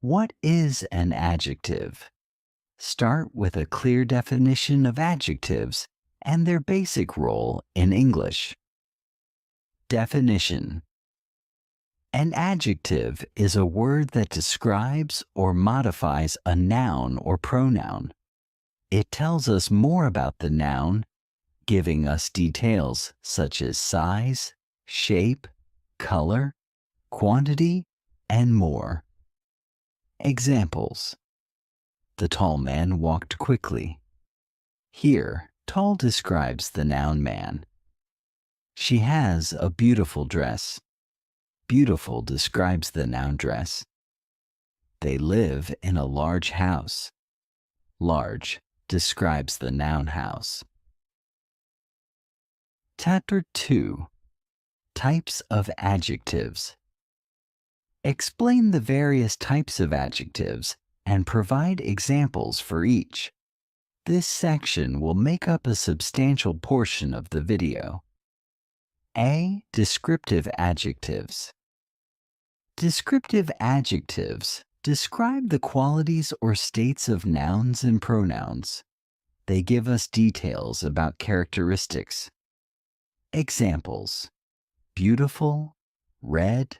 What is an adjective? Start with a clear definition of adjectives and their basic role in English. Definition: an adjective is a word that describes or modifies a noun or pronoun. It tells us more about the noun, giving us details such as size, shape, color, quantity, and more. Examples: the tall man walked quickly. Here, tall describes the noun man. She has a beautiful dress. Beautiful describes the noun dress. They live in a large house. Large describes the noun house. Chapter 2. Types of adjectives. Explain the various types of adjectives and provide examples for each. This section will make up a substantial portion of the video. A. Descriptive adjectives. Descriptive adjectives describe the qualities or states of nouns and pronouns. They give us details about characteristics. Examples: beautiful, red,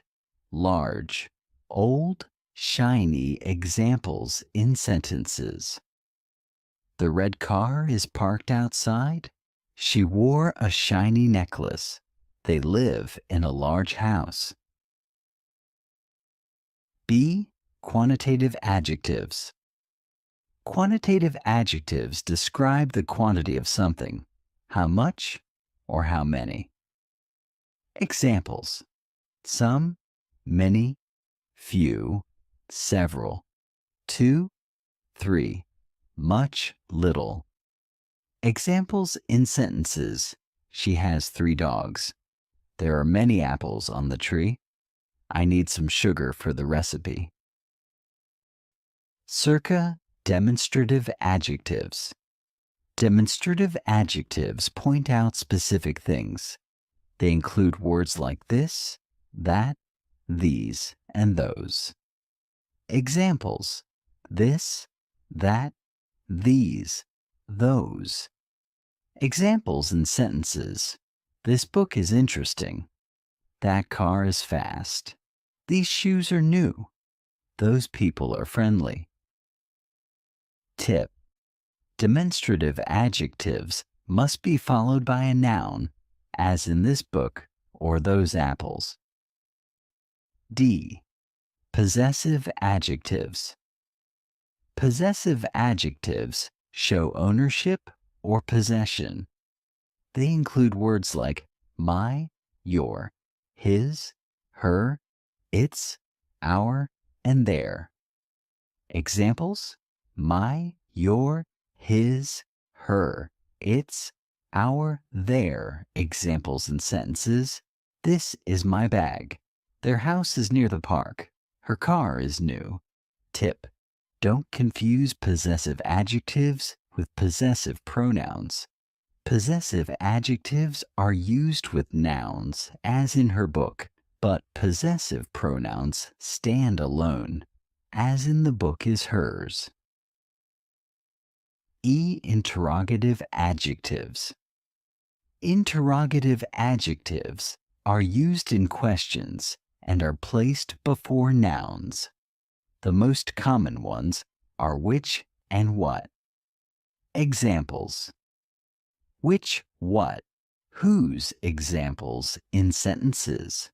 large, old, shiny. Examples in sentences: the red car is parked outside. She wore a shiny necklace. They live in a large house. B. Quantitative adjectives. Quantitative adjectives describe the quantity of something, how much or how many. Examples: some, many, few, several, 2, 3, much, little. Examples in sentences: she has 3 dogs. There are many apples on the tree. I need some sugar for the recipe. Circa demonstrative adjectives. Demonstrative adjectives point out specific things. They include words like this, that, these, and those. Examples: this, that, these, those. Examples in sentences: this book is interesting. That car is fast. These shoes are new. Those people are friendly. Tip: demonstrative adjectives must be followed by a noun, as in this book or those apples. D. Possessive adjectives. Possessive adjectives show ownership or possession. They include words like my, your, his, her, its, our, and their. Examples: my, your, his, her, its, our, their. Examples in sentences: this is my bag. Their house is near the park. Her car is new. Tip: don't confuse possessive adjectives with possessive pronouns. Possessive adjectives are used with nouns, as in her book, but possessive pronouns stand alone, as in the book is hers. E. Interrogative adjectives. Interrogative adjectives are used in questions and are placed before nouns. The most common ones are which and what. Examples: which, what, whose. Examples in sentences: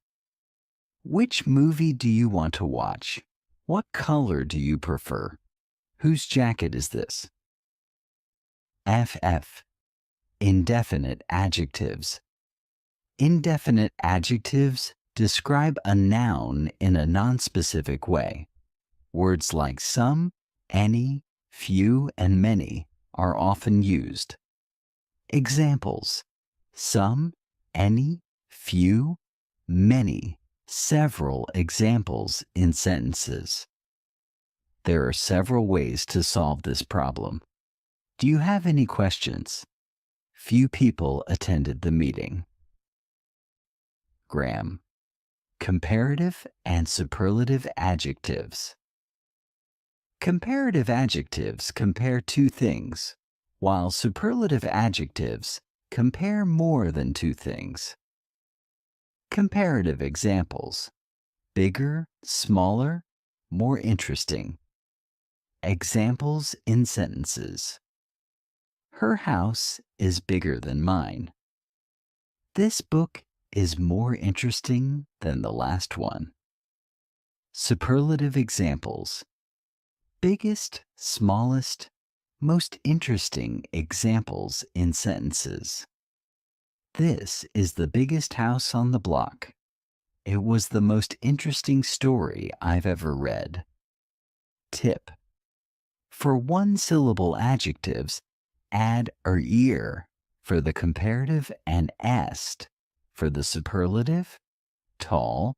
which movie do you want to watch? What color do you prefer? Whose jacket is this? FF. Indefinite adjectives. Indefinite adjectives describe a noun in a nonspecific way. Words like some, any, few, and many are often used. Examples: some, any, few, many, several. Examples in sentences. There are several ways to solve this problem. Do you have any questions? Few people attended the meeting. Grammar. Comparative and superlative adjectives. Comparative adjectives compare two things, while superlative adjectives compare more than two things. Comparative examples: bigger, smaller, more interesting. Examples in sentences: her house is bigger than mine. This book is more interesting than the last one. Superlative examples: biggest, smallest, most interesting examples in sentences. This is the biggest house on the block. It was the most interesting story I've ever read. Tip: for one-syllable adjectives, add or ear for the comparative and est for the superlative: tall,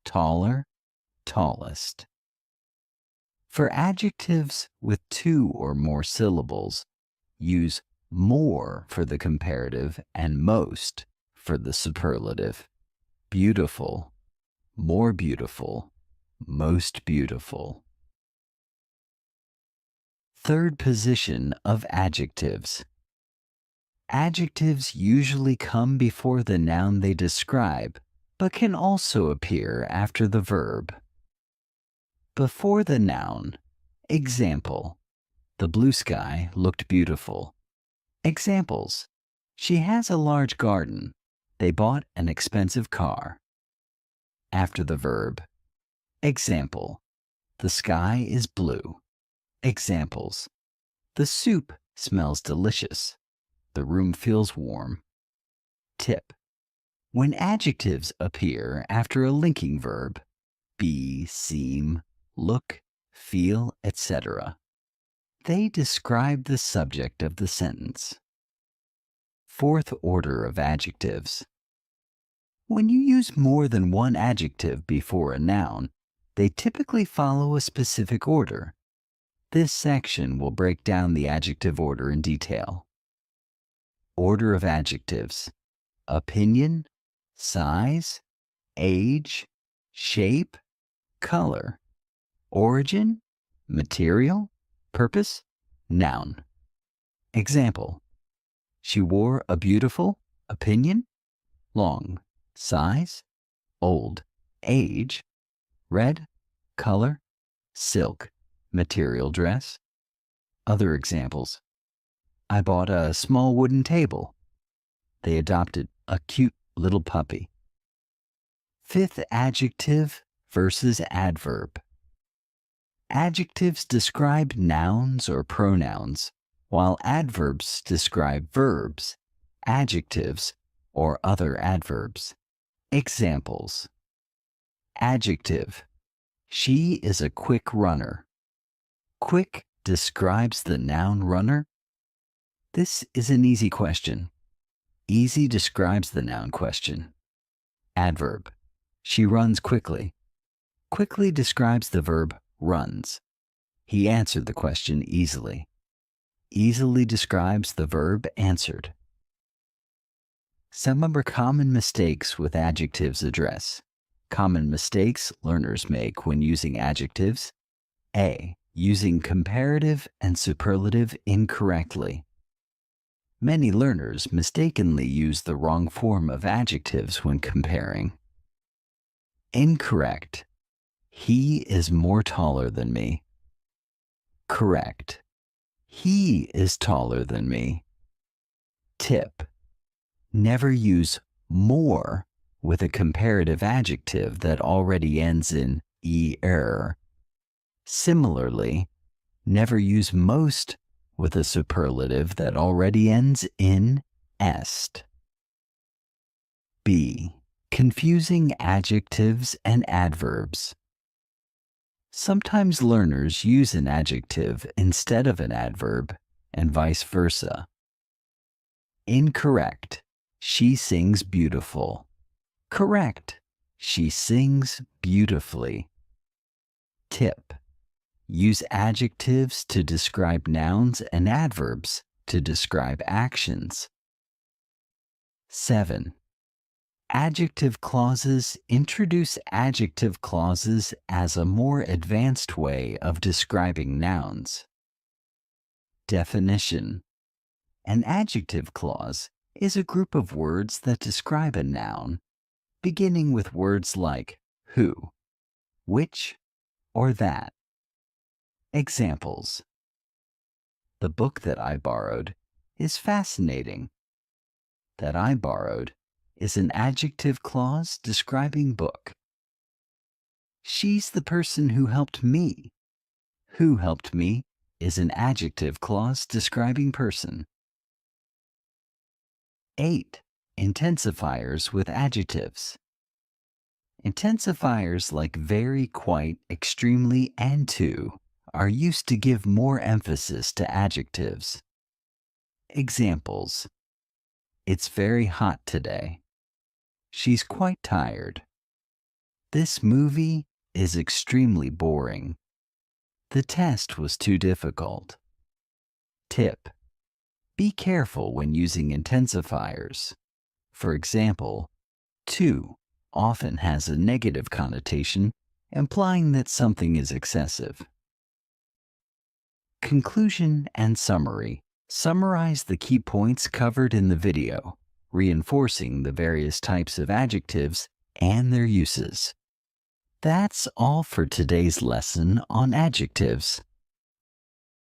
taller, tallest. For adjectives with two or more syllables, use more for the comparative and most for the superlative: beautiful, more beautiful, most beautiful. Third position of adjectives. Adjectives usually come before the noun they describe, but can also appear after the verb. Before the noun: example, the blue sky looked beautiful. Examples: she has a large garden. They bought an expensive car. After the verb: example, the sky is blue. Examples: the soup smells delicious. The room feels warm. Tip: when adjectives appear after a linking verb, be, seem, look, feel, etc., they describe the subject of the sentence. Fourth order of adjectives. When you use more than one adjective before a noun, they typically follow a specific order. This section will break down the adjective order in detail. Order of adjectives: opinion, size, age, shape, color, origin, material, purpose, noun. Example: she wore a beautiful, opinion, long, size, old, age, red, color, silk, material dress. Other examples: I bought a small wooden table. They adopted a cute little puppy. Fifth adjective versus adverb. Adjectives describe nouns or pronouns, while adverbs describe verbs, adjectives, or other adverbs. Examples: adjective, she is a quick runner. Quick describes the noun runner. This is an easy question. Easy describes the noun question. Adverb, she runs quickly. Quickly describes the verb runs. He answered the question easily. Easily describes the verb answered. Some other common mistakes with adjectives address. Common mistakes learners make when using adjectives. A. Using comparative and superlative incorrectly. Many learners mistakenly use the wrong form of adjectives when comparing. Incorrect: he is more taller than me. Correct: he is taller than me. Tip: never use more with a comparative adjective that already ends in er. Similarly, never use most with a superlative that already ends in est. B. Confusing adjectives and adverbs. Sometimes learners use an adjective instead of an adverb, and vice versa. Incorrect: she sings beautiful. Correct: she sings beautifully. Tip: use adjectives to describe nouns and adverbs to describe actions. 7. Adjective clauses introduce adjective clauses as a more advanced way of describing nouns. Definition: an adjective clause is a group of words that describe a noun, beginning with words like who, which, or that. Examples: the book that I borrowed is fascinating. That I borrowed is an adjective clause describing book. She's the person who helped me. Who helped me is an adjective clause describing person. 8. Intensifiers with adjectives. Intensifiers like very, quite, extremely, and to are used to give more emphasis to adjectives. Examples: it's very hot today. She's quite tired. This movie is extremely boring. The test was too difficult. Tip: be careful when using intensifiers. For example, to often has a negative connotation, implying that something is excessive. Conclusion and summary. Summarize the key points covered in the video, reinforcing the various types of adjectives and their uses. That's all for today's lesson on adjectives.